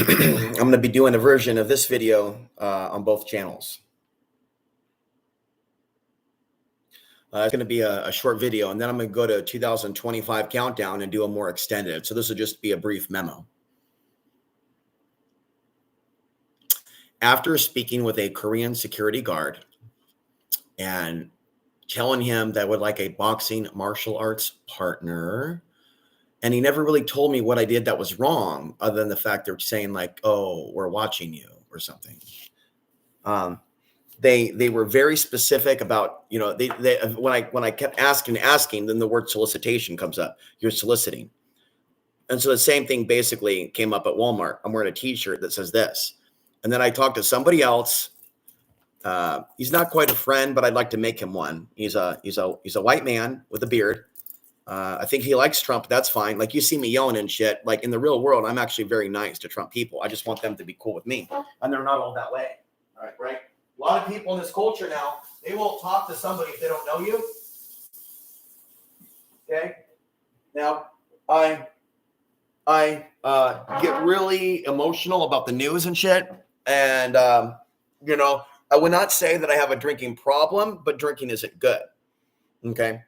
I'm going to be doing a version of this video on both channels. It's going to be a short video, and then I'm going to go to 2025 countdown and do a more extended. So this will just be a brief memo. After speaking with a Korean security guard and telling him that I would like a boxing martial arts partner, and he never really told me what I did that was wrong, other than the fact they're saying like, "Oh, we're watching you" or something. They were very specific about, you know, they when I kept asking, then the word solicitation comes up. You're soliciting. And so the same thing basically came up at Walmart. I'm wearing a t-shirt that says this. And then I talked to somebody else. He's not quite a friend, but I'd like to make him one. He's a white man with a beard. I think he likes Trump. That's fine. Like, you see me yelling and shit. Like, in the real world, I'm actually very nice to Trump people. I just want them to be cool with me. And they're not all that way. All right, right? A lot of people in this culture now, they won't talk to somebody if they don't know you. Okay? Now, I get really emotional about the news and shit. And, you know, I would not say that I have a drinking problem, but drinking isn't good. Okay?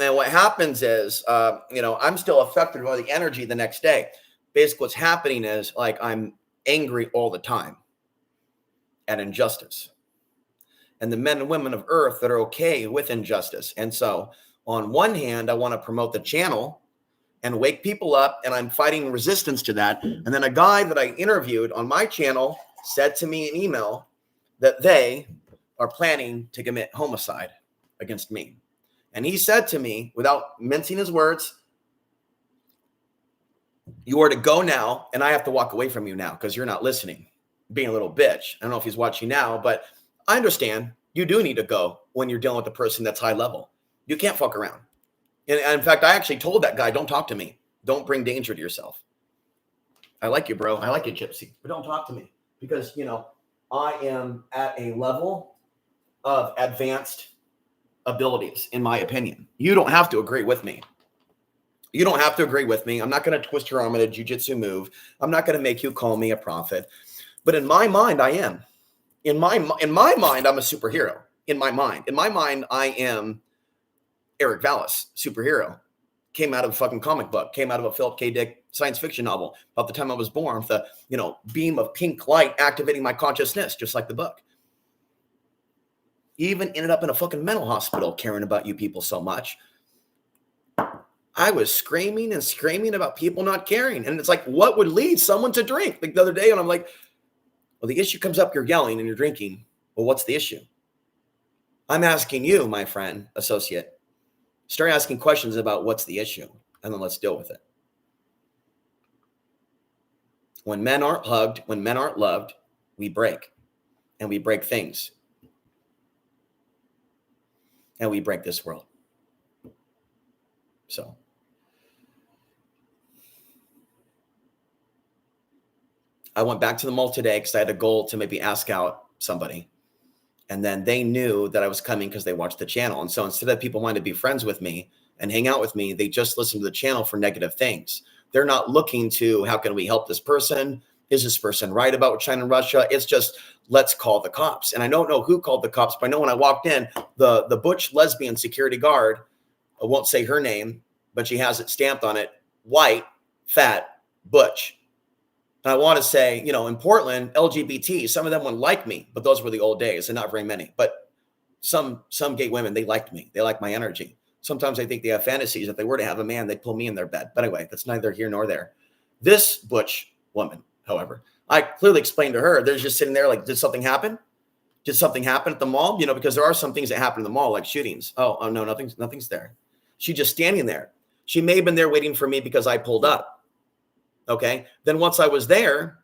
And what happens is, you know, I'm still affected by the energy the next day. Basically, what's happening is, like, I'm angry all the time at injustice, and the men and women of Earth that are okay with injustice. And so, on one hand, I want to promote the channel and wake people up, and I'm fighting resistance to that. And then a guy that I interviewed on my channel said to me in email that they are planning to commit homicide against me. And he said to me, without mincing his words, "You are to go now, and I have to walk away from you now because you're not listening." Being a little bitch. I don't know if he's watching now, but I understand you do need to go when you're dealing with a person that's high level. You can't fuck around. And in fact, I actually told that guy, "Don't talk to me. Don't bring danger to yourself. I like you, bro. I like you, Gypsy, but don't talk to me because, you know, I am at a level of advanced abilities, in my opinion. You don't have to agree with me. You don't have to agree with me. I'm not going to twist your arm in a jujitsu move. I'm not going to make you call me a prophet. But in my mind, I am. In my mind, I'm a superhero. In my mind, I am Eric Vallis, superhero. Came out of a fucking comic book. Came out of a Philip K. Dick science fiction novel about the time I was born, with the, you know, beam of pink light activating my consciousness, just like the book. Even ended up in a fucking mental hospital caring about you people so much. I was screaming and screaming about people not caring. And it's like, what would lead someone to drink? Like the other day, and I'm like, well, the issue comes up, you're yelling and you're drinking. Well, what's the issue? I'm asking you, my friend, associate, start asking questions about what's the issue, and then let's deal with it. When men aren't hugged, when men aren't loved, we break. And we break things. And we break this world. So I went back to the mall today because I had a goal to maybe ask out somebody. And then they knew that I was coming because they watched the channel. And so instead of people wanting to be friends with me and hang out with me, they just listen to the channel for negative things. They're not looking to, how can we help this person? Is this person right about China and Russia? It's just, let's call the cops. And I don't know who called the cops, but I know when I walked in, the butch lesbian security guard, I won't say her name, but she has it stamped on it, white, fat, butch. And I want to say, you know, in Portland, LGBT, some of them wouldn't like me, but those were the old days, and not very many. But some gay women, they liked me. They like my energy. Sometimes I think they have fantasies. If they were to have a man, they'd pull me in their bed. But anyway, that's neither here nor there. This butch woman, however, I clearly explained to her, they're just sitting there like, did something happen? Did something happen at the mall? You know, because there are some things that happen in the mall, like shootings. Oh no, nothing's there. She's just standing there. She may have been there waiting for me because I pulled up. Okay. Then once I was there,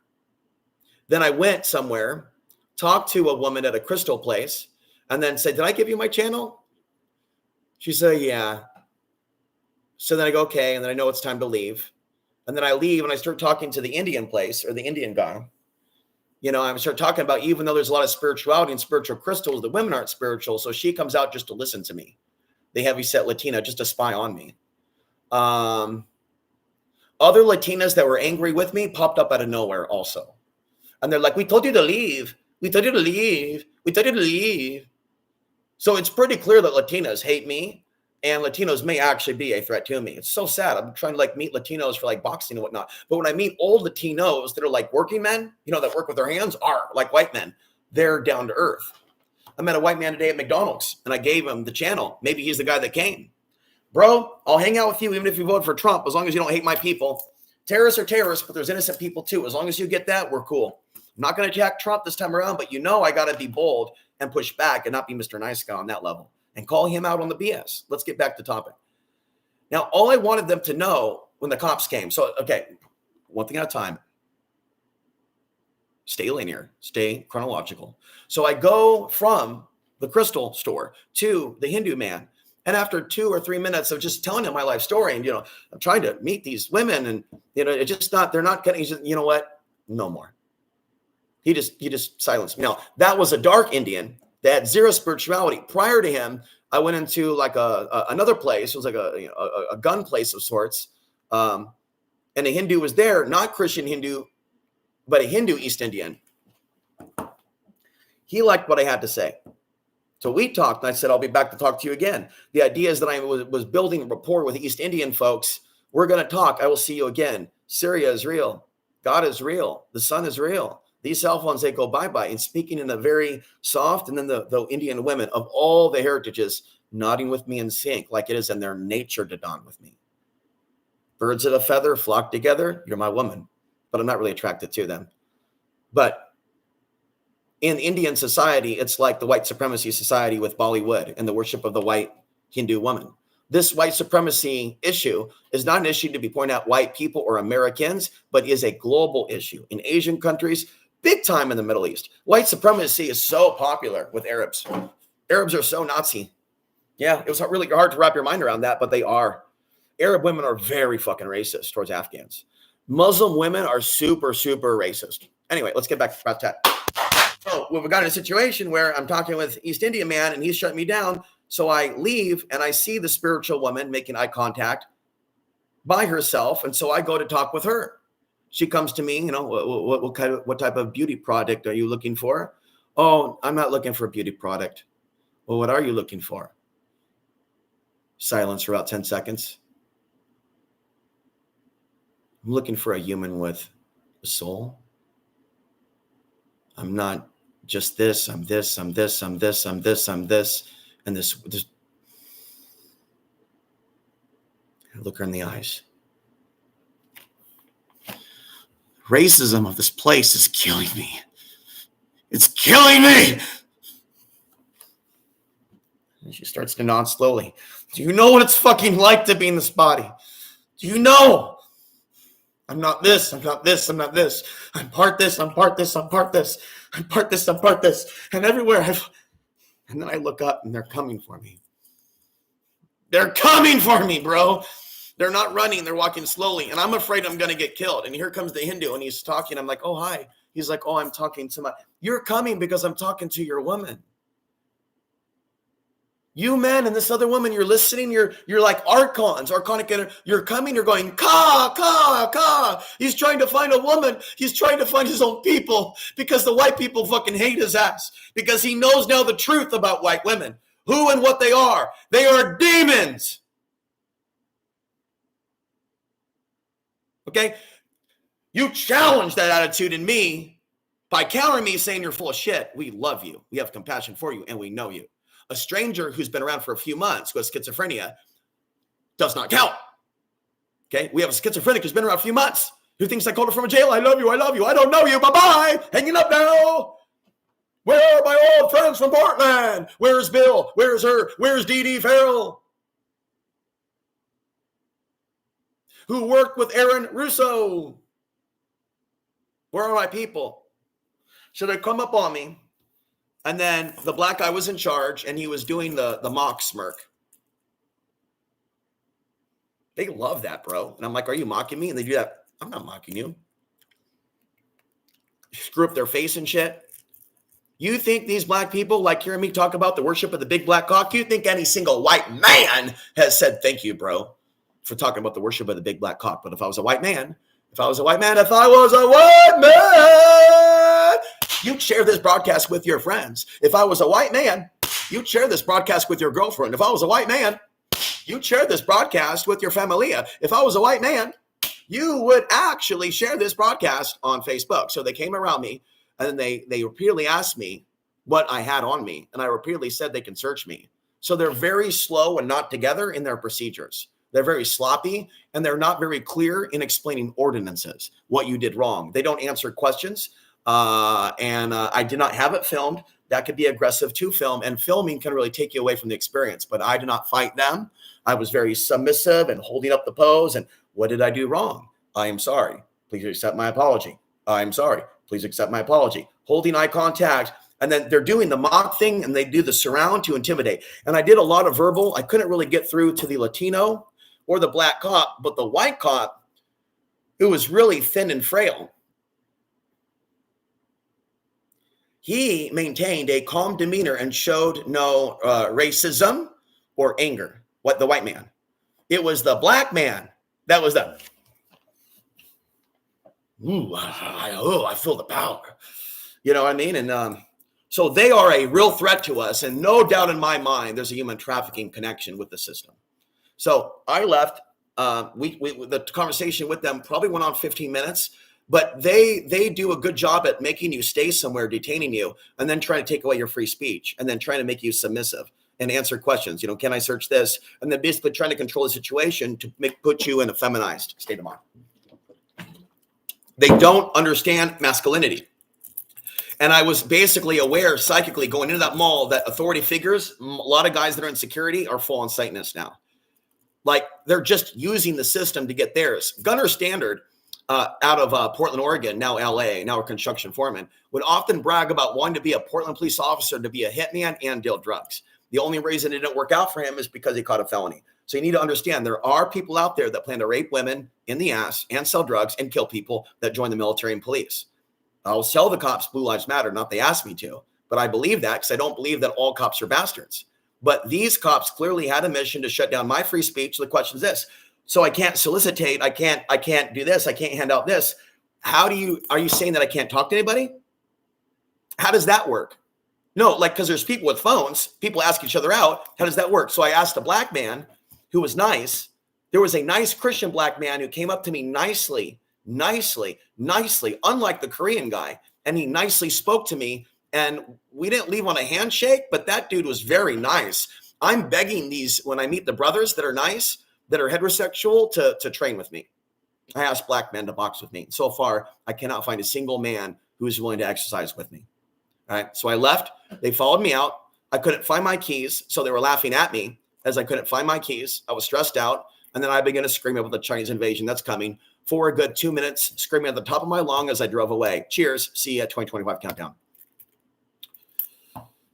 then I went somewhere, talked to a woman at a crystal place, and then said, "Did I give you my channel?" She said, "Yeah." So then I go, "Okay." And then I know it's time to leave. And then I leave and I start talking to the Indian place, or the Indian guy. You know, I start talking about, even though there's a lot of spirituality and spiritual crystals, the women aren't spiritual. So she comes out just to listen to me. The heavyset Latina, just to spy on me. Other Latinas that were angry with me popped up out of nowhere also. And they're like, we told you to leave. We told you to leave. We told you to leave. So it's pretty clear that Latinas hate me, and Latinos may actually be a threat to me. It's so sad. I'm trying to like meet Latinos for like boxing and whatnot. But when I meet old Latinos that are like working men, you know, that work with their hands, are like white men, they're down to earth. I met a white man today at McDonald's, and I gave him the channel. Maybe he's the guy that came. Bro, I'll hang out with you even if you vote for Trump, as long as you don't hate my people. Terrorists are terrorists, but there's innocent people too. As long as you get that, we're cool. I'm not going to attack Trump this time around, but you know I got to be bold and push back and not be Mr. Nice Guy on that level and call him out on the BS. Let's get back to topic. Now, all I wanted them to know when the cops came. So, okay, one thing at a time. Stay linear, stay chronological. So I go from the crystal store to the Hindu man. And after 2 or 3 minutes of just telling him my life story, and, you know, I'm trying to meet these women, and, you know, it's just not, they're not getting, you know what? No more. He just silenced me. Now, that was a dark Indian that had zero spirituality. Prior to him, I went into like another place. It was like a gun place of sorts. And a Hindu was there, not Christian Hindu, but a Hindu East Indian. He liked what I had to say. So we talked, and I said, I'll be back to talk to you again. The idea is that I was building a rapport with East Indian folks. We're going to talk. I will see you again. Syria is real. God is real. The sun is real. These cell phones, they go bye-bye. And speaking in a very soft, and then the Indian women of all the heritages nodding with me in sync, like it is in their nature to nod with me. Birds of a feather flock together. You're my woman. But I'm not really attracted to them. But in Indian society, it's like the white supremacy society with Bollywood and the worship of the white Hindu woman. This white supremacy issue is not an issue to be pointed at white people or Americans, but is a global issue. In Asian countries, big time in the Middle East. White supremacy is so popular with Arabs. Arabs are so Nazi. Yeah, it was really hard to wrap your mind around that, but they are. Arab women are very fucking racist towards Afghans. Muslim women are super, super racist. Anyway, let's get back to that. So we've got in a situation where I'm talking with East Indian man and he's shutting me down. So I leave and I see the spiritual woman making eye contact by herself. And so I go to talk with her. She comes to me, you know, what type of beauty product are you looking for? Oh, I'm not looking for a beauty product. Well, what are you looking for? Silence for about 10 seconds. I'm looking for a human with a soul. I'm not just this, I'm this, I'm this, I'm this, I'm this, I'm this, and this. I look her in the eyes. Racism of this place is killing me. It's killing me. And she starts to nod slowly. Do you know what it's fucking like to be in this body? Do you know? I'm not this, I'm not this, I'm not this. I'm part this, I'm part this, I'm part this. I'm part this, I'm part this. And everywhere and then I look up and they're coming for me. They're coming for me, bro. They're not running, they're walking slowly. And I'm afraid I'm going to get killed. And here comes the Hindu and he's talking. I'm like, oh, hi. He's like, oh, I'm talking to you're coming because I'm talking to your woman. You men and this other woman, you're listening, you're like archonic, you're coming, you're going, ka. He's trying to find a woman. He's trying to find his own people because the white people fucking hate his ass because he knows now the truth about white women, who and what they are. They are demons. Okay? You challenge that attitude in me by countering me saying you're full of shit. We love you. We have compassion for you and we know you. A stranger who's been around for a few months who has schizophrenia does not count. Okay? We have a schizophrenic who's been around a few months who thinks I called her from a jail. I love you. I love you. I don't know you. Bye-bye. Hanging up now. Where are my old friends from Portland? Where's Bill? Where's her? Where's Dee Dee Farrell? Who worked with Aaron Russo? Where are my people? So they come up on me. And then the black guy was in charge and he was doing the mock smirk. They love that, bro. And I'm like, are you mocking me? And they do that. I'm not mocking you. Screw up their face and shit. You think these black people like hearing me talk about the worship of the big black cock? You think any single white man has said, thank you, bro? for talking about the worship of the big black cock. But if I was a white man, you'd share this broadcast with your friends. If I was a white man, you'd share this broadcast with your girlfriend. If I was a white man, you'd share this broadcast with your familia. If I was a white man, you would actually share this broadcast on Facebook. So they came around me and then they repeatedly asked me what I had on me. And I repeatedly said they can search me. So they're very slow and not together in their procedures. They're very sloppy and they're not very clear in explaining ordinances, what you did wrong. They don't answer questions. I did not have it filmed. That could be aggressive to film, and filming can really take you away from the experience. But I did not fight them. I was very submissive and holding up the pose. And what did I do wrong? I am sorry. Please accept my apology. I am sorry. Please accept my apology. Holding eye contact. And then they're doing the mock thing and they do the surround to intimidate. And I did a lot of verbal. I couldn't really get through to the Latino or the black cop, but the white cop, who was really thin and frail, he maintained a calm demeanor and showed no racism or anger. What the white man? It was the black man that was the, I feel the power. You know what I mean? And so they are a real threat to us. And no doubt in my mind, there's a human trafficking connection with the system. So I left. The conversation with them probably went on 15 minutes. But they do a good job at making you stay somewhere, detaining you, and then trying to take away your free speech, and then trying to make you submissive and answer questions. You know, can I search this? And then basically trying to control the situation to put you in a feminized state of mind. They don't understand masculinity. And I was basically aware psychically going into that mall that authority figures, a lot of guys that are in security are full on Satanists now. Like they're just using the system to get theirs. Gunner Standard, out of Portland, Oregon, now LA, now a construction foreman, would often brag about wanting to be a Portland police officer, to be a hitman and deal drugs. The only reason it didn't work out for him is because he caught a felony. So you need to understand there are people out there that plan to rape women in the ass and sell drugs and kill people that join the military and police. I'll tell the cops Blue Lives Matter, not they asked me to, but I believe that because I don't believe that all cops are bastards. But these cops clearly had a mission to shut down my free speech. The question is this. So I can't solicitate. I can't do this. I can't hand out this. Are you saying that I can't talk to anybody? How does that work? No, like, because there's people with phones, people ask each other out. How does that work? So I asked a black man who was nice. There was a nice Christian black man who came up to me nicely, unlike the Korean guy. And he nicely spoke to me. And we didn't leave on a handshake, but that dude was very nice. I'm begging these, when I meet the brothers that are nice, that are heterosexual, to train with me. I asked black men to box with me. So far, I cannot find a single man who is willing to exercise with me. All right. So I left. They followed me out. I couldn't find my keys. So they were laughing at me as I couldn't find my keys. I was stressed out. And then I began to scream about the Chinese invasion that's coming for a good 2 minutes, screaming at the top of my lung as I drove away. Cheers. See you at 2025 countdown.